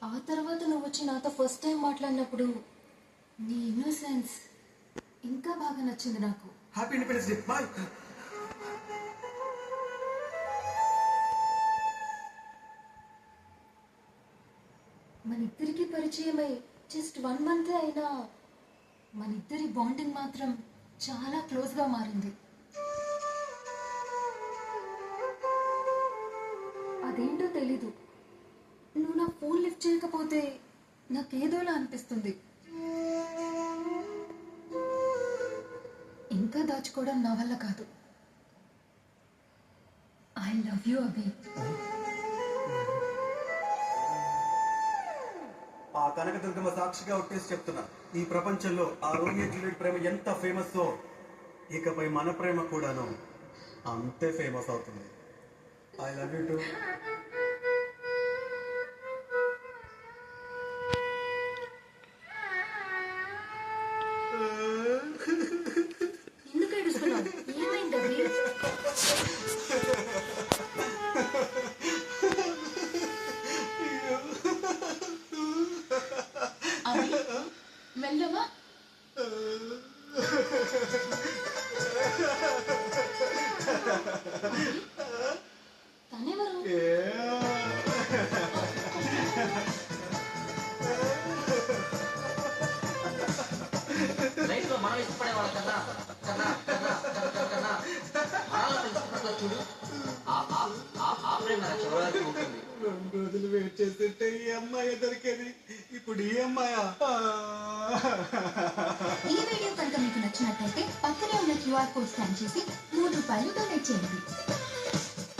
ఆ తర్వాత నువ్వు వచ్చి నాతో ఫస్ట్ టైం మాట్లాడినప్పుడు నీ ఇన్నోసెన్స్ ఇంకా బాగా నచ్చింది నాకు. Happy independence day. బాయ్. మన ఇద్దరికి పరిచయమై జస్ట్ 1 month అయినా మన ఇద్దరి బాండింగ్ మాత్రం చాలా క్లోజ్గా మారింది. అదేంటో తెలీదు, నువ్వు నా ఫోన్ లిఫ్ట్ చేయకపోతే నాకేదోలా అనిపిస్తుంది. ఇంకా దాచుకోవడం నా వల్ల కాదు. ఐ లవ్ యూ అభి. ఆ కనకదుర్గమ్మ సాక్షిగా ఒట్టేసి చెప్తున్నా, ఈ ప్రపంచంలో ఆ రోమియో జూలియట్ ప్రేమ ఎంత ఫేమస్, ఇకపై మన ప్రేమ కూడాను అంతే ఫేమస్ అవుతుంది. I love you two. ఎందుకు ఏడుస్తున్నావు? ఏమైంది అభి? అభి మెల్లవా. తనెవరు? లైఫ్ లో మనం ఇష్టపడే వాళ్ళ కన్నా కన్నా కన్నా కన్నా మనల్ని ఇష్టపడతా చూడు, ఆ ప్రేమ చివరి వరకు ఉంటుంది. 2 రోజులు వెయిట్ చేస్తుంటే ఈ అమ్మాయి దొరికేది, ఇప్పుడు ఈ అమ్మాయా? ఈ వీడియో కనుక మీకు నచ్చినట్లయితే పక్కనే ఉన్న QR కోడ్ స్కాన్ చేసి ₹3 డొనేట్ చేయండి.